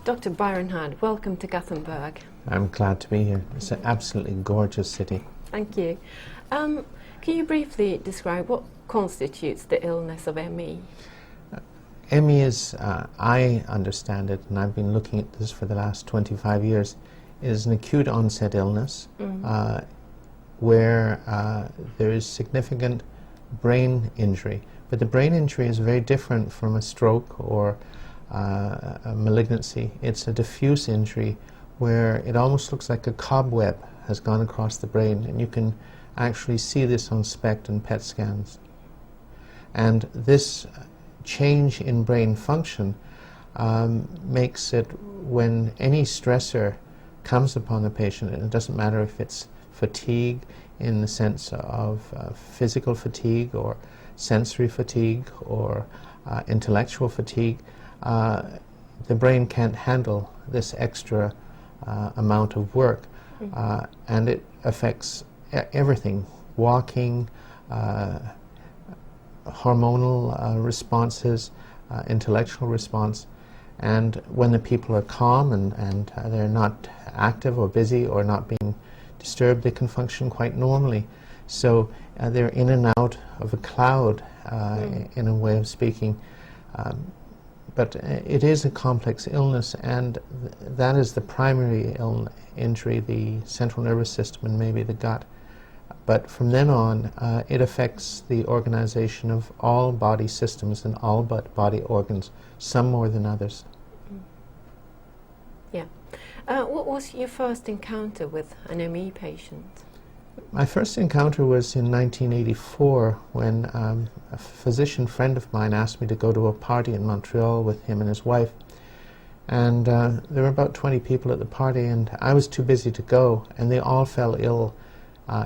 Dr. Byron Hyde, welcome to Gothenburg. I'm glad to be here. It's an absolutely gorgeous city. Thank you. Can you briefly describe what constitutes the illness of ME? ME is, I understand it, and I've been looking at this for the last 25 years, is an acute onset illness where there is significant brain injury. But the brain injury is very different from a stroke or a malignancy. It's a diffuse injury where it almost looks like a cobweb has gone across the brain, and you can actually see this on SPECT and PET scans. And this change in brain function makes it, when any stressor comes upon the patient, and it doesn't matter if it's fatigue in the sense of physical fatigue or sensory fatigue or intellectual fatigue, the brain can't handle this extra amount of work, and it affects everything: walking, hormonal responses, intellectual response. And when the people are calm and they're not active or busy or not being disturbed, they can function quite normally. So they're in and out of a cloud, in a way of speaking. But it is a complex illness, and that is the primary injury, the central nervous system and maybe the gut. But from then on, it affects the organization of all body systems and all but body organs, some more than others. Yeah. What was your first encounter with an ME patient? My first encounter was in 1984 when a physician friend of mine asked me to go to a party in Montreal with him and his wife. And there were about 20 people at the party, and I was too busy to go, and they all fell ill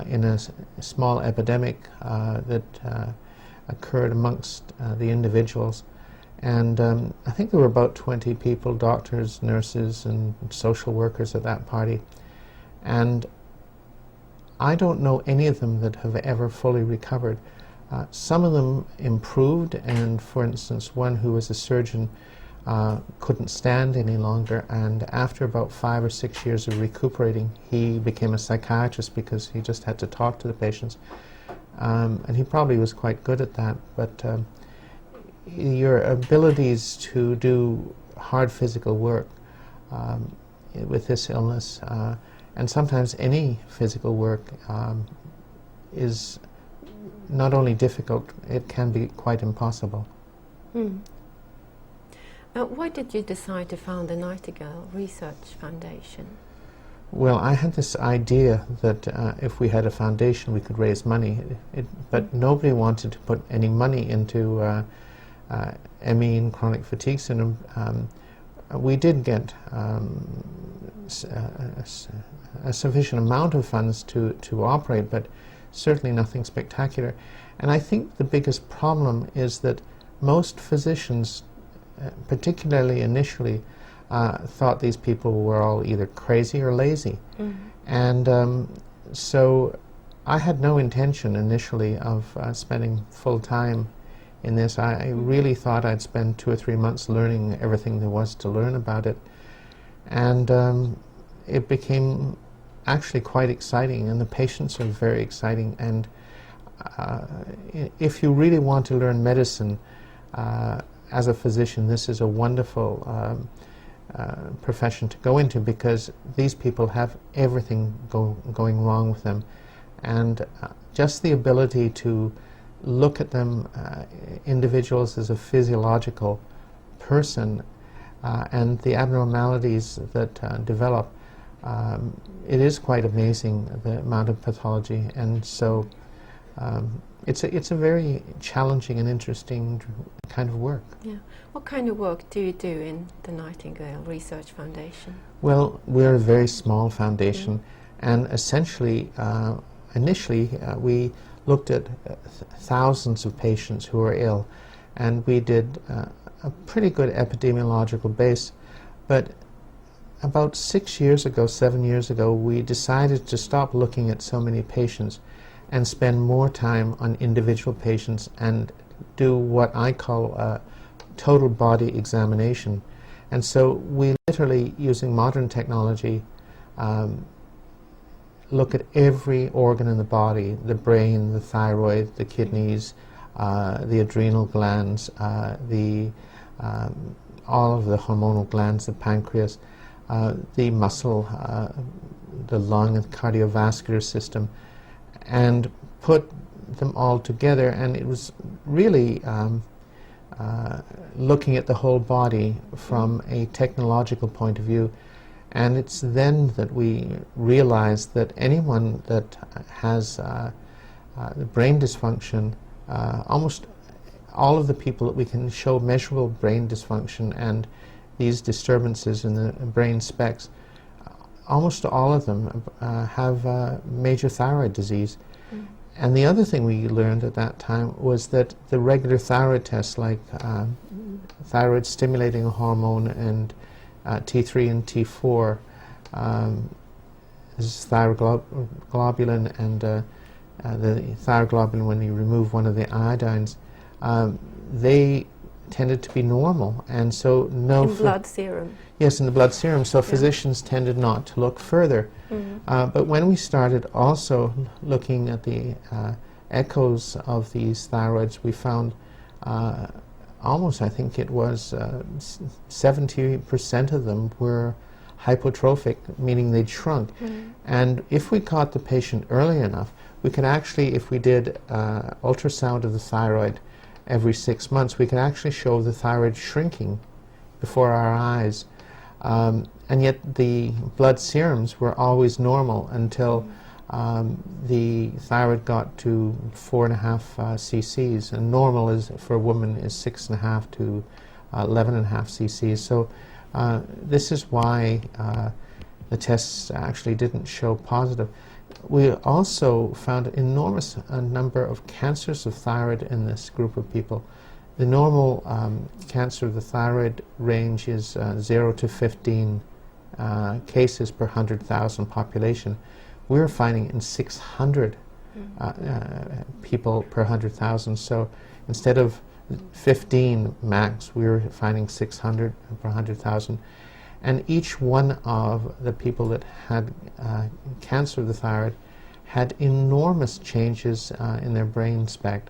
in a small epidemic that occurred amongst the individuals. And I think there were about 20 people, doctors, nurses, and social workers at that party. And I don't know any of them that have ever fully recovered. Some of them improved, and for instance, one who was a surgeon couldn't stand any longer, and after about 5 or 6 years of recuperating, he became a psychiatrist because he just had to talk to the patients. And he probably was quite good at that, but your abilities to do hard physical work with this illness, and sometimes any physical work, is not only difficult, it can be quite impossible. Why did you decide to found the Nightingale Research Foundation? Well, I had this idea that if we had a foundation we could raise money, but nobody wanted to put any money into ME and chronic fatigue syndrome. We did get a sufficient amount of funds to operate, but certainly nothing spectacular. And I think the biggest problem is that most physicians, particularly initially, thought these people were all either crazy or lazy. And so I had no intention initially of spending full time in this. I really thought I'd spend 2 or 3 months learning everything there was to learn about it. And it became actually quite exciting, and the patients are very exciting. And if you really want to learn medicine as a physician, this is a wonderful profession to go into, because these people have everything going wrong with them. And just the ability to look at them, individuals, as a physiological person, and the abnormalities that develop, it is quite amazing, the amount of pathology. And so it's a very challenging and interesting kind of work. Yeah. What kind of work do you do in the Nightingale Research Foundation? Well, we're a very small foundation, and essentially, initially, we looked at thousands of patients who were ill, and we did a pretty good epidemiological base. But about 7 years ago, we decided to stop looking at so many patients and spend more time on individual patients and do what I call a total body examination. And so we literally, using modern technology, look at every organ in the body, the brain, the thyroid, the kidneys, the adrenal glands, all of the hormonal glands, the pancreas, the muscle, the lung and cardiovascular system, and put them all together. And it was really looking at the whole body from a technological point of view. And it's then that we realized that anyone that has brain dysfunction, almost all of the people that we can show measurable brain dysfunction and these disturbances in the brain specs, almost all of them have major thyroid disease. And the other thing we learned at that time was that the regular thyroid tests, like thyroid stimulating hormone and T3 and T4, this is thyroglobulin, and the thyroglobulin, when you remove one of the iodines, they tended to be normal, and so in blood serum. Yes, in the blood serum. So physicians tended not to look further. But when we started also looking at the echoes of these thyroids, we found almost, I think it was 70% of them were hypotrophic, meaning they'd shrunk. And if we caught the patient early enough, we could actually, if we did ultrasound of the thyroid every 6 months, we could actually show the thyroid shrinking before our eyes. And yet the blood serums were always normal until the thyroid got to 4.5 cc's, and normal is for a woman is 6.5 to 11.5 cc's. So this is why the tests actually didn't show positive. We also found an enormous number of cancers of thyroid in this group of people. The normal cancer of the thyroid range is 0 to 15 cases per 100,000 population. We're finding in 600 people per 100,000. So instead of 15 max, we're finding 600 per 100,000. And each one of the people that had cancer of the thyroid had enormous changes in their brain spect,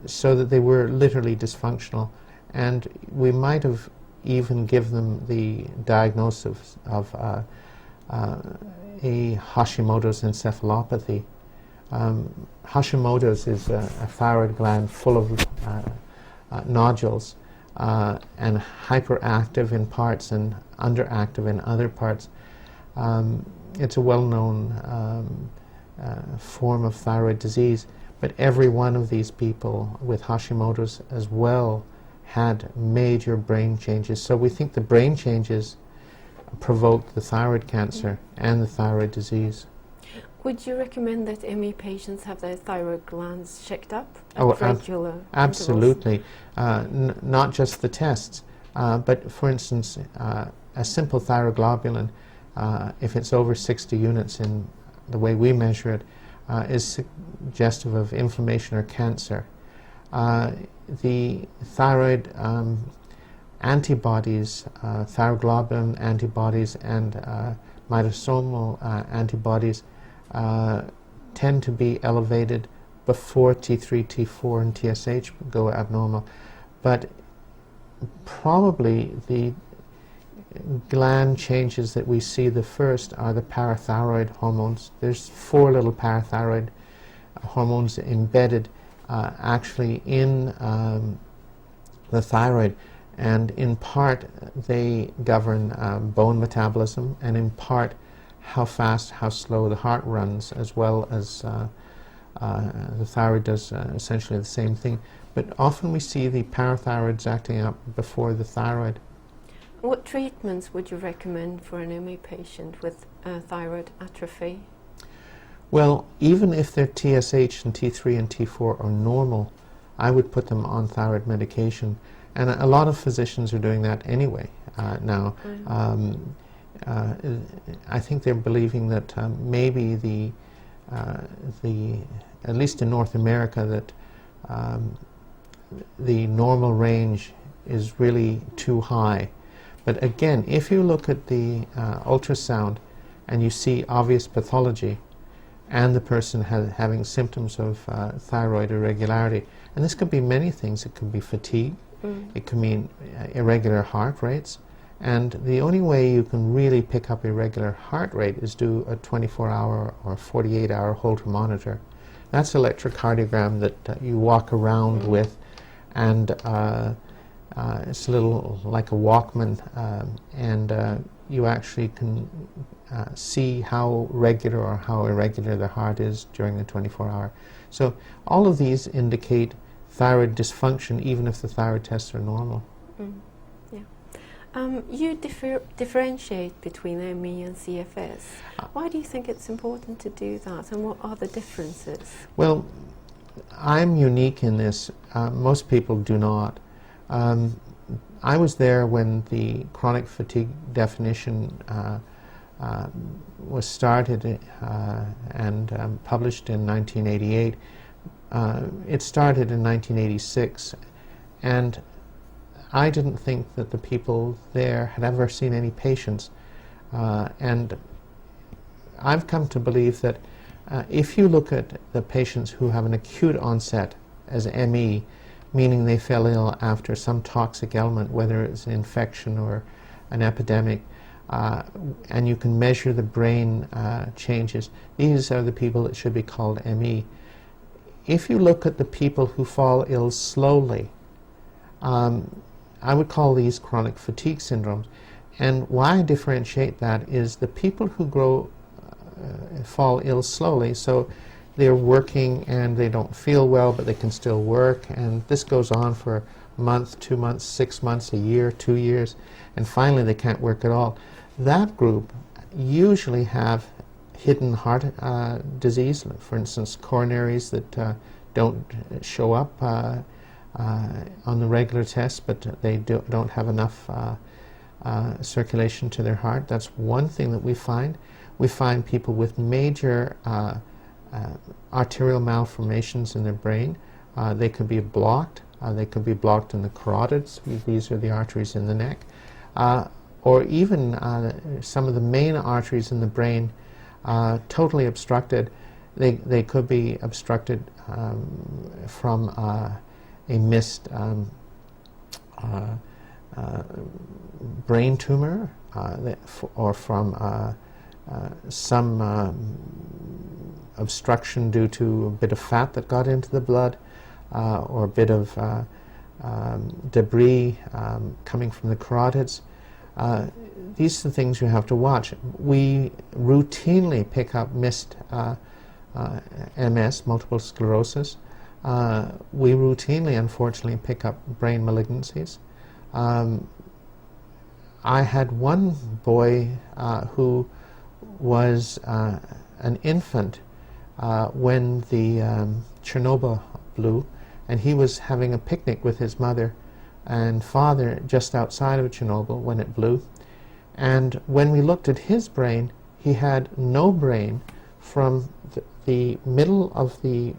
so that they were literally dysfunctional. And we might have even given them the diagnosis of a Hashimoto's encephalopathy. Hashimoto's is a thyroid gland full of nodules, and hyperactive in parts and underactive in other parts. It's a well-known form of thyroid disease, but every one of these people with Hashimoto's as well had major brain changes. So we think the brain changes provoked the thyroid cancer and the thyroid disease. Would you recommend that ME patients have their thyroid glands checked up at regular intervals? Absolutely. Not just the tests, but for instance, a simple thyroglobulin, if it's over 60 units in the way we measure it, is suggestive of inflammation or cancer. The thyroid antibodies, thyroglobulin antibodies and mitosomal antibodies tend to be elevated before T3, T4 and TSH go abnormal. But probably the gland changes that we see the first are the parathyroid hormones. There's 4 little parathyroid hormones embedded actually in the thyroid, and in part they govern bone metabolism, and in part how fast, how slow the heart runs, as well as the thyroid does essentially the same thing. But often we see the parathyroids acting up before the thyroid. What treatments would you recommend for an ME patient with thyroid atrophy? Well, even if their TSH and T3 and T4 are normal, I would put them on thyroid medication. And a lot of physicians are doing that anyway now. I think they're believing that maybe at least in North America, that the normal range is really too high. But again, if you look at the ultrasound and you see obvious pathology and the person having symptoms of thyroid irregularity, and this could be many things. It could be fatigue, it could mean irregular heart rates, and the only way you can really pick up irregular heart rate is do a 24-hour or 48-hour Holter monitor. That's electrocardiogram that you walk around with, and it's a little like a Walkman, and you actually can see how regular or how irregular the heart is during the 24-hour. So all of these indicate thyroid dysfunction, even if the thyroid tests are normal. Yeah. You differentiate between ME and CFS. Why do you think it's important to do that, and what are the differences? Well, I'm unique in this. Most people do not. I was there when the chronic fatigue definition was started and published in 1988. It started in 1986, and I didn't think that the people there had ever seen any patients. And I've come to believe that if you look at the patients who have an acute onset as ME, meaning they fell ill after some toxic element, whether it's an infection or an epidemic, and you can measure the brain changes, these are the people that should be called ME. If you look at the people who fall ill slowly, I would call these chronic fatigue syndromes. And why I differentiate that is the people who fall ill slowly, so they're working and they don't feel well, but they can still work, and this goes on for a month, 2 months, 6 months, a year, 2 years, and finally they can't work at all. That group usually have hidden heart disease, for instance, coronaries that don't show up on the regular tests, but they don't have enough circulation to their heart. That's one thing that we find. We find people with major arterial malformations in their brain. They could be blocked. They could be blocked in the carotids. These are the arteries in the neck. Or even some of the main arteries in the brain totally obstructed. They could be obstructed from a missed brain tumor, or from some obstruction due to a bit of fat that got into the blood, or a bit of debris coming from the carotids. These are the things you have to watch. We routinely pick up missed MS, multiple sclerosis. We routinely, unfortunately, pick up brain malignancies. I had one boy who was an infant when the Chernobyl blew, and he was having a picnic with his mother and father just outside of Chernobyl when it blew. And when we looked at his brain, he had no brain from the middle of the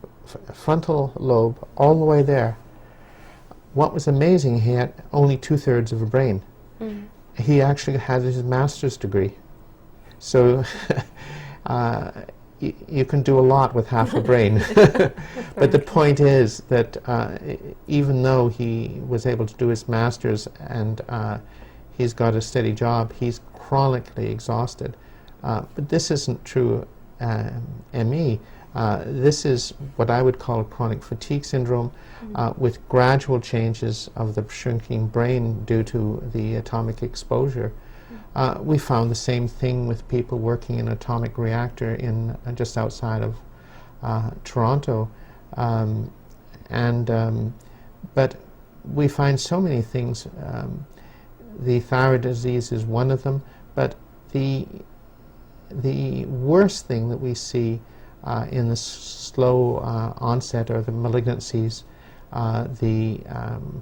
frontal lobe all the way there. What was amazing, he had only 2/3 of a brain. He actually had his master's degree. So you can do a lot with half a brain. But the point is that even though he was able to do his master's and he's got a steady job, he's chronically exhausted. But this isn't true ME. This is what I would call chronic fatigue syndrome, with gradual changes of the shrinking brain due to the atomic exposure. We found the same thing with people working in an atomic reactor in just outside of Toronto, but we find so many things. The thyroid disease is one of them, but the worst thing that we see in the slow onset are the malignancies, the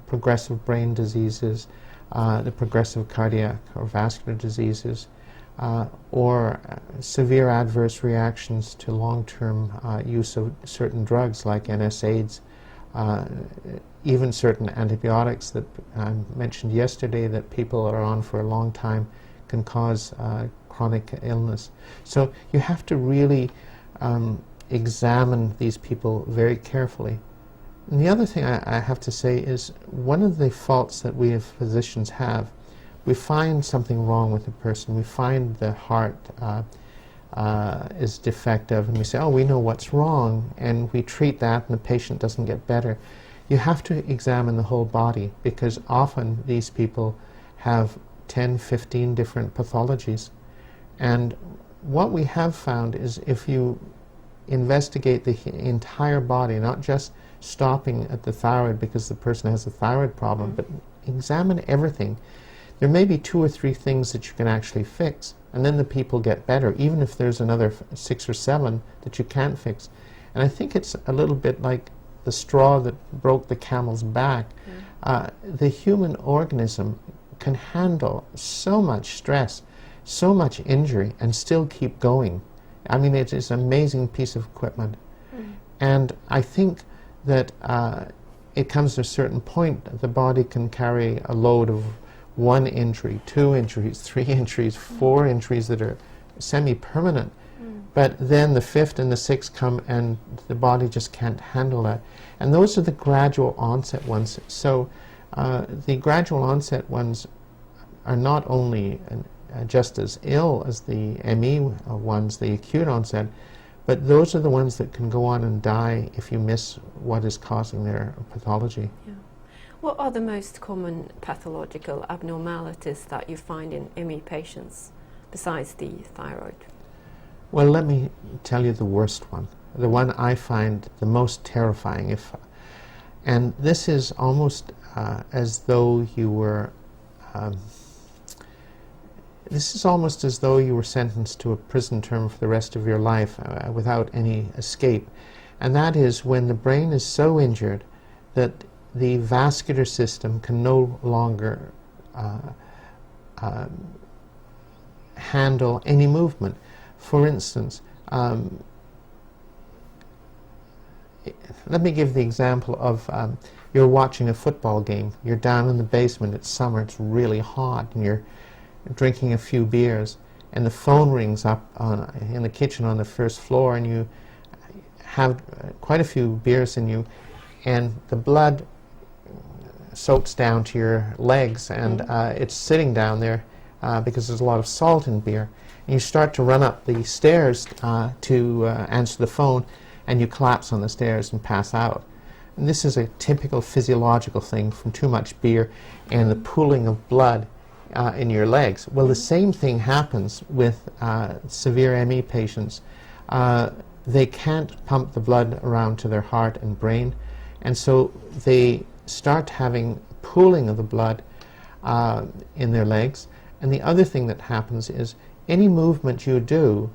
progressive brain diseases, the progressive cardiac or vascular diseases, or severe adverse reactions to long-term use of certain drugs like NSAIDs, even certain antibiotics that I mentioned yesterday that people are on for a long time can cause chronic illness. So you have to really examine these people very carefully. And the other thing I have to say is one of the faults that we as physicians have, we find something wrong with a person. We find the heart is defective, and we say, oh, we know what's wrong, and we treat that, and the patient doesn't get better. You have to examine the whole body, because often these people have 10, 15 different pathologies. And what we have found is if you investigate the entire body, not just stopping at the thyroid because the person has a thyroid problem, but examine everything, there may be 2 or 3 things that you can actually fix, and then the people get better, even if there's another 6 or 7 that you can't fix. And I think it's a little bit like the straw that broke the camel's back. The human organism can handle so much stress, so much injury, and still keep going. I mean, it is an amazing piece of equipment. And I think that it comes to a certain point that the body can carry a load of 1 injury, 2 injuries, 3 injuries, 4 injuries that are semi-permanent. But then the 5th and the 6th come and the body just can't handle that. And those are the gradual onset ones. So the gradual onset ones are not only just as ill as the ME ones, the acute onset, but those are the ones that can go on and die if you miss what is causing their pathology. Yeah. What are the most common pathological abnormalities that you find in ME patients besides the thyroid? Well, let me tell you the worst one, the one I find the most terrifying. And this is almost as though you were this is almost as though you were sentenced to a prison term for the rest of your life without any escape. And that is when the brain is so injured that the vascular system can no longer handle any movement. For instance, let me give the example of you're watching a football game. You're down in the basement, it's summer, it's really hot, and you're drinking a few beers, and the phone rings up in the kitchen on the first floor, and you have quite a few beers in you, and the blood soaks down to your legs, and it's sitting down there because there's a lot of salt in beer. And you start to run up the stairs to answer the phone, and you collapse on the stairs and pass out. And this is a typical physiological thing from too much beer and the pooling of blood in your legs. Well, the same thing happens with severe ME patients. They can't pump the blood around to their heart and brain, and so they start having pooling of the blood in their legs. And the other thing that happens is any movement you do,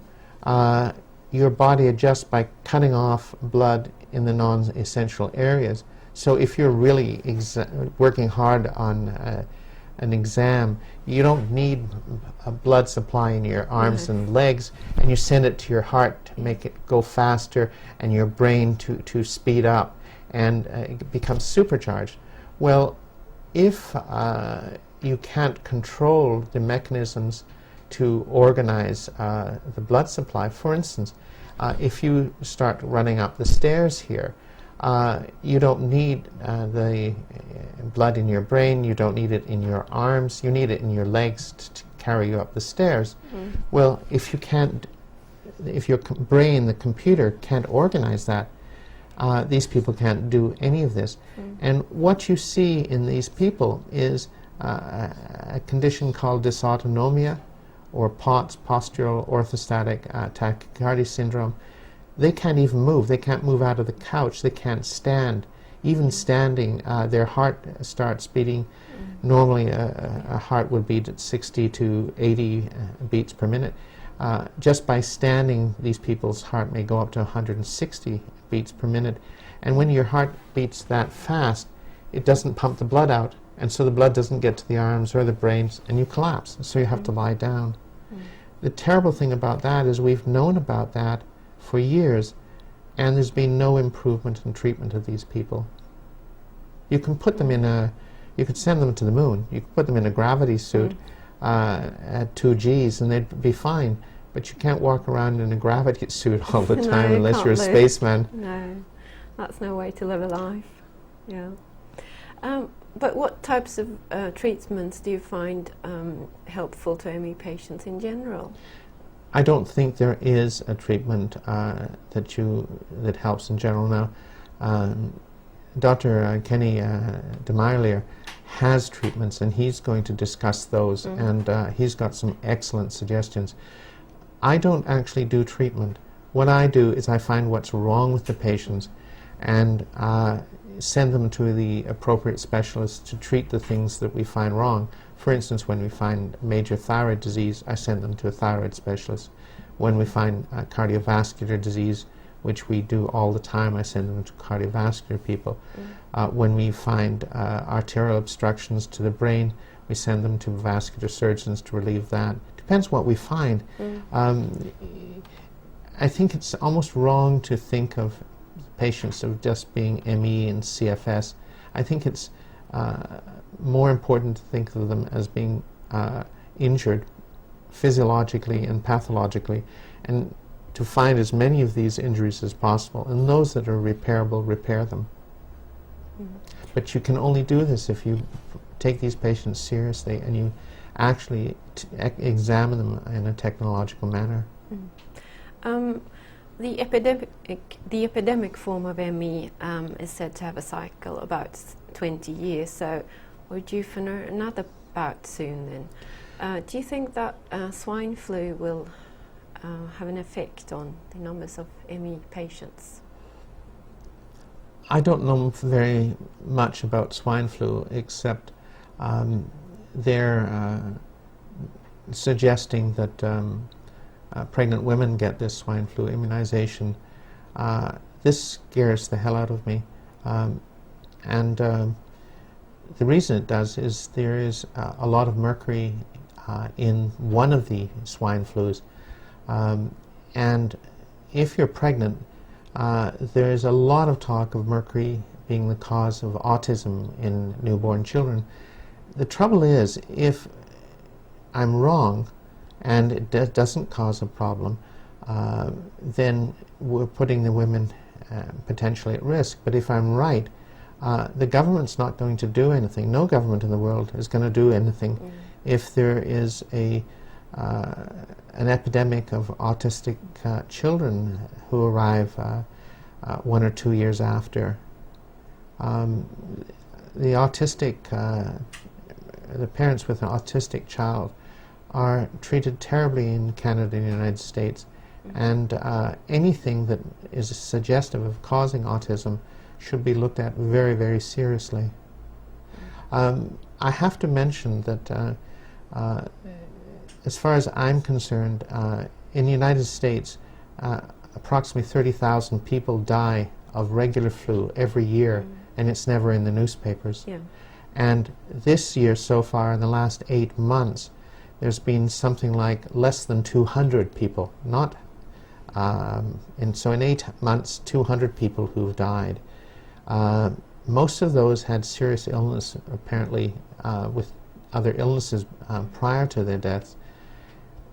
your body adjusts by cutting off blood in the non-essential areas. So if you're really working hard on an exam, you don't need a blood supply in your arms and legs, and you send it to your heart to make it go faster, and your brain to speed up, and it becomes supercharged. Well, if you can't control the mechanisms to organize the blood supply, for instance, if you start running up the stairs here, you don't need the blood in your brain, you don't need it in your arms, you need it in your legs to carry you up the stairs. Well, if your brain, the computer, can't organize that, these people can't do any of this. And what you see in these people is a condition called dysautonomia, or POTS, postural orthostatic tachycardia syndrome. They can't even move. They can't move out of the couch. They can't stand. Even standing, their heart starts beating. Normally, a heart would beat at 60 to 80 beats per minute. Just by standing, these people's heart may go up to 160 beats per minute. And when your heart beats that fast, it doesn't pump the blood out, and so the blood doesn't get to the arms or the brains, and you collapse. So you have to lie down. The terrible thing about that is we've known about that for years, and there's been no improvement in treatment of these people. You can put them in you could send them to the moon. You could put them in a gravity suit at 2 Gs and they'd be fine. But you can't walk around in a gravity suit all the time No, unless you're a spaceman. No, that's no way to live a life. Yeah. But what types of treatments do you find helpful to ME patients in general? I don't think there is a treatment that helps in general now. Dr. Kenny DeMeyerleer has treatments, and he's going to discuss those, and he's got some excellent suggestions. I don't actually do treatment. What I do is I find what's wrong with the patients and send them to the appropriate specialists to treat the things that we find wrong. For instance, when we find major thyroid disease, I send them to a thyroid specialist. When we find cardiovascular disease, which we do all the time, I send them to cardiovascular people. When we find arterial obstructions to the brain, we send them to vascular surgeons to relieve that. Depends what we find. I think it's almost wrong to think of patients of just being ME and CFS. I think it's more important to think of them as being injured physiologically and pathologically, and to find as many of these injuries as possible, and those that are repairable, repair them. But you can only do this if you take these patients seriously and you actually examine them in a technological manner. The epidemic form of ME is said to have a cycle about 20 years, so we're due for another bout soon then. Do you think that swine flu will have an effect on the numbers of ME patients? I don't know very much about swine flu, except they're suggesting that pregnant women get this swine flu immunization. This scares the hell out of me. And the reason it does is there is a lot of mercury in one of the swine flus. And if you're pregnant, there is a lot of talk of mercury being the cause of autism in newborn children. The trouble is, if I'm wrong and it doesn't cause a problem, then we're putting the women potentially at risk. But if I'm right, the government's not going to do anything. No government in the world is going to do anything if there is an epidemic of autistic children who arrive 1 or 2 years after. The parents with an autistic child are treated terribly in Canada and the United States, and anything that is suggestive of causing autism should be looked at very, very seriously. I have to mention that as far as I'm concerned, in the United States, approximately 30,000 people die of regular flu every year, and it's never in the newspapers. Yeah. And this year so far, in the last 8 months, there's been something like less than 200 people, so in 8 months, 200 people who've died. Most of those had serious illness, apparently, with other illnesses prior to their deaths.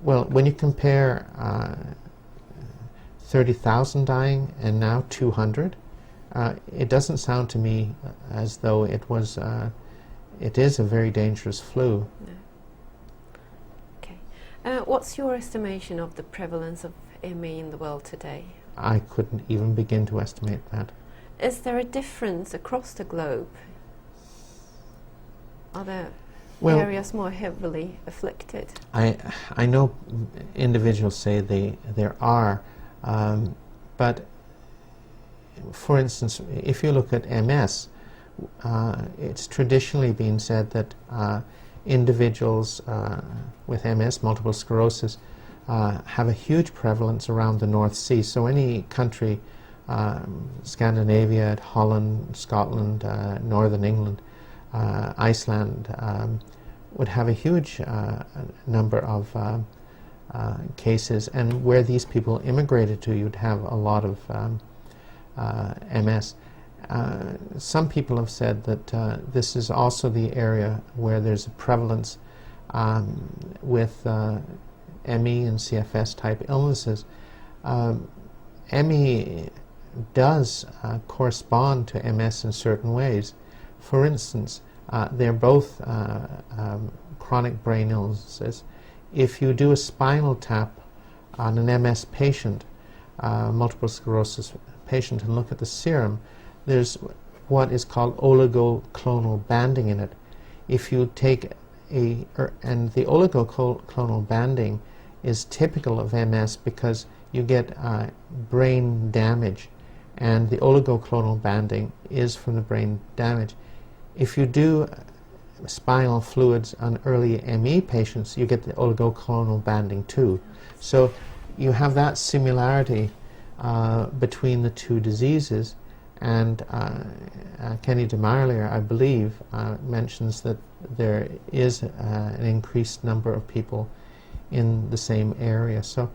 Well, when you compare 30,000 dying and now 200, it doesn't sound to me as though it is a very dangerous flu. No. Okay. What's your estimation of the prevalence of ME in the world today? I couldn't even begin to estimate that. Is there a difference across the globe? Are there areas more heavily afflicted? I know individuals say there are, but for instance, if you look at MS, it's traditionally been said that individuals with MS, multiple sclerosis, have a huge prevalence around the North Sea. So any country, Scandinavia, Holland, Scotland, Northern England, Iceland, would have a huge number of cases, and where these people immigrated to, you'd have a lot of MS. some people have said that this is also the area where there's a prevalence with ME and CFS type illnesses. ME does correspond to MS in certain ways. For instance, they're both chronic brain illnesses. If you do a spinal tap on an MS patient, multiple sclerosis patient, and look at the serum, there's what is called oligoclonal banding in it. If you take and the oligoclonal banding is typical of MS because you get brain damage, and the oligoclonal banding is from the brain damage. If you do spinal fluids on early ME patients, you get the oligoclonal banding too. So you have that similarity between the two diseases, and Kenny DeMarlier, I believe, mentions that there is an increased number of people in the same area. So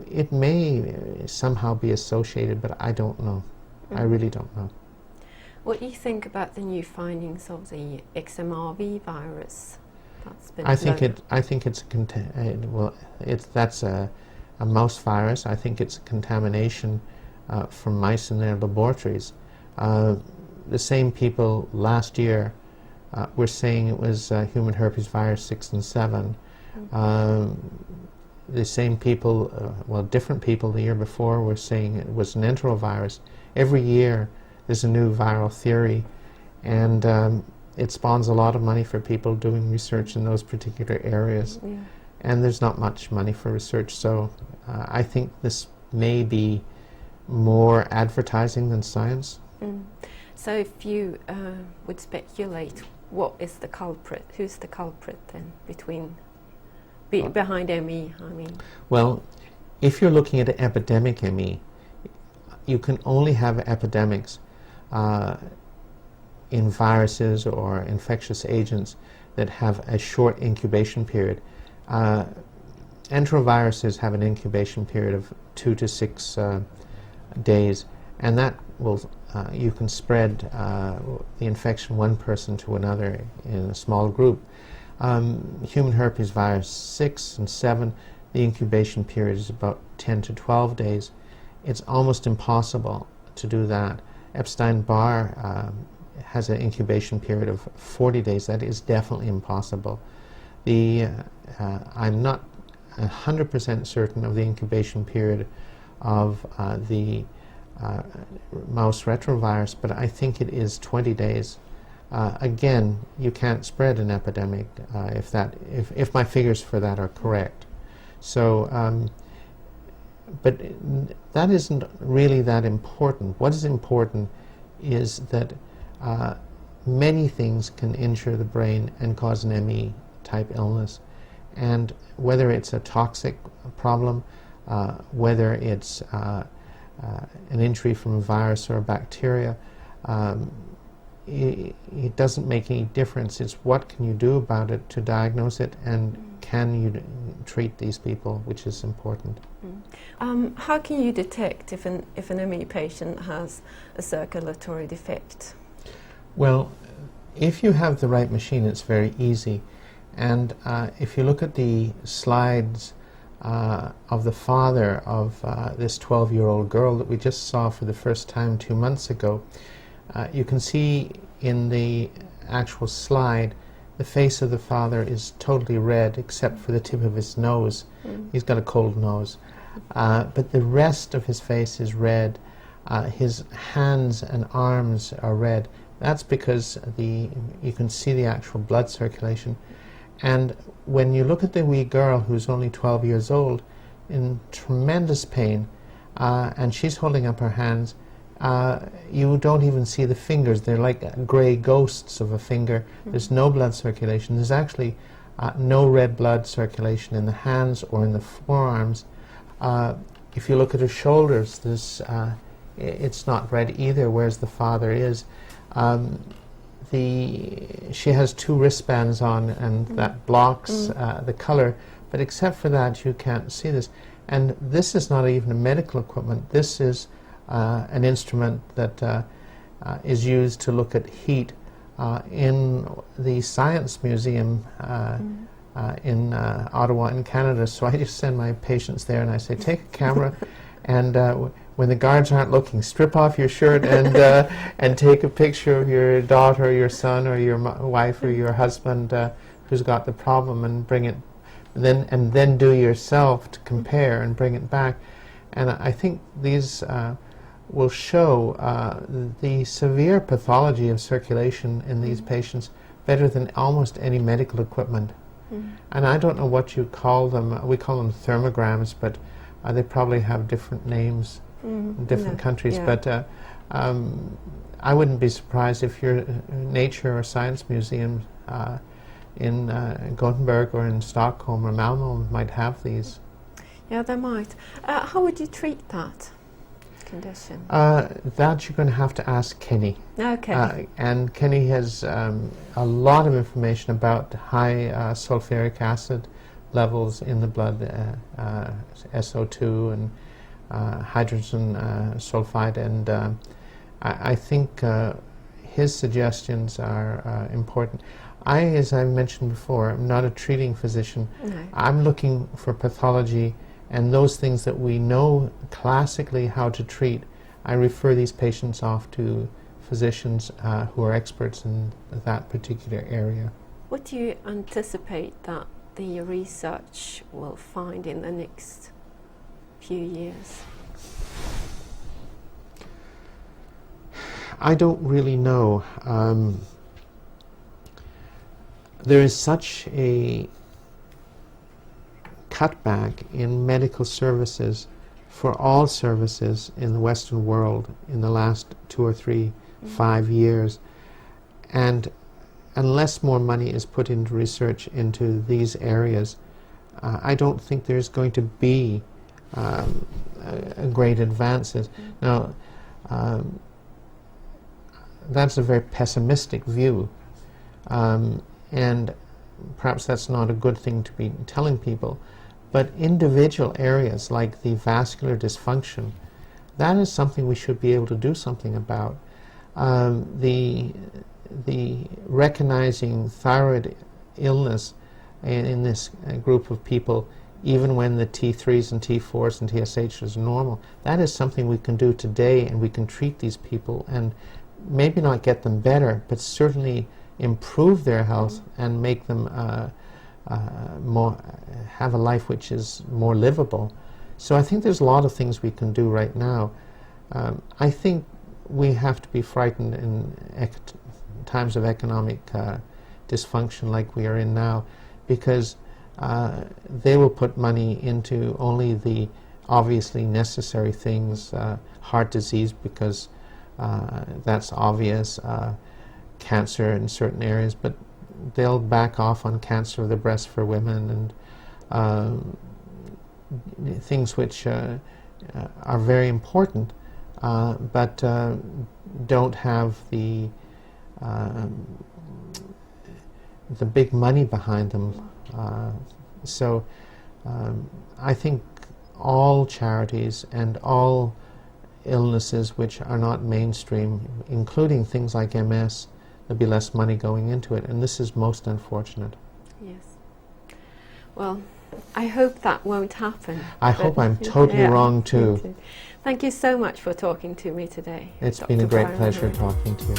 it may somehow be associated, but I don't know. I really don't know. What do you think about the new findings of the XMRV virus that's been I think it's that's a mouse virus. I think it's a contamination from mice in their laboratories. The same people last year were saying it was human herpes virus 6 and 7. The same people, well, different people the year before were saying it was an enterovirus. Every year there's a new viral theory, and it spawns a lot of money for people doing research in those particular areas. Yeah. And there's not much money for research, so I think this may be more advertising than science. So if you would speculate, what is the culprit? Who's the culprit then behind ME, I mean? Well, if you're looking at an epidemic ME, you can only have epidemics in viruses or infectious agents that have a short incubation period. Enteroviruses have an incubation period of 2 to 6 days, and that will you can spread the infection one person to another in a small group. Human herpes virus 6 and 7, the incubation period is about 10 to 12 days. It's almost impossible to do that. Epstein-Barr has an incubation period of 40 days. That is definitely impossible. I'm not 100% certain of the incubation period of the mouse retrovirus, but I think it is 20 days. Again, you can't spread an epidemic if my figures for that are correct. So, but that isn't really that important. What is important is that many things can injure the brain and cause an ME type illness, and whether it's a toxic problem, whether it's an injury from a virus or a bacteria, it doesn't make any difference. It's what can you do about it to diagnose it, and can you treat these people, which is important. How can you detect if an ME patient has a circulatory defect? Well, if you have the right machine, it's very easy. And if you look at the slides of the father of this 12-year-old girl that we just saw for the first time 2 months ago, you can see in the actual slide the face of the father is totally red except for the tip of his nose. He's got a cold nose. But the rest of his face is red. His hands and arms are red. That's because you can see the actual blood circulation. And when you look at the wee girl who's only 12 years old, in tremendous pain, and she's holding up her hands, you don't even see the fingers. They're like grey ghosts of a finger. There's no blood circulation. There's actually no red blood circulation in the hands or in the forearms. If you look at her shoulders, it's not red either, whereas the father is. She has 2 wristbands on, and that blocks the color, but except for that you can't see this. And this is not even a medical equipment. This is an instrument that is used to look at heat in the Science Museum in Ottawa in Canada. So I just send my patients there and I say, take a camera and when the guards aren't looking, strip off your shirt and take a picture of your daughter, your son, or your wife, or your husband who's got the problem, and bring it, and then do yourself to compare and bring it back. And I think these will show the severe pathology of circulation in these patients better than almost any medical equipment. And I don't know what you call them. We call them thermograms, but they probably have different names in different countries. Yeah. But I wouldn't be surprised if your nature or science museum in Gothenburg or in Stockholm or Malmö might have these. Yeah, they might. How would you treat that condition? That you're going to have to ask Kenny. Okay. And Kenny has a lot of information about high sulfuric acid levels in the blood, SO2 and hydrogen sulfide, and I think his suggestions are important. As I mentioned before, I'm not a treating physician. No. I'm looking for pathology and those things that we know classically how to treat. I refer these patients off to physicians who are experts in that particular area. What do you anticipate that the research will find in the next few years? I don't really know. There is such a cutback in medical services for all services in the Western world in the last 2 or 3, 5 years, and unless more money is put into research into these areas, I don't think there's going to be great advances. Now, that's a very pessimistic view, and perhaps that's not a good thing to be telling people, but individual areas like the vascular dysfunction, that is something we should be able to do something about. The recognizing thyroid illness in this group of people, even when the T3s and T4s and TSHs are normal, that is something we can do today, and we can treat these people and maybe not get them better, but certainly improve their health and make them have a life which is more livable. So I think there's a lot of things we can do right now. I think we have to be frightened in times of economic dysfunction like we are in now, because they will put money into only the obviously necessary things, heart disease because that's obvious, cancer in certain areas, but they'll back off on cancer of the breast for women and things which are very important, but don't have the big money behind them. So I think all charities and all illnesses which are not mainstream, including things like MS, there'll be less money going into it, and this is most unfortunate. Yes. Well, I hope that won't happen. I hope I'm totally wrong too. Thank you so much for talking to me today. It's Dr. been a great Byron pleasure Hyde. talking to you.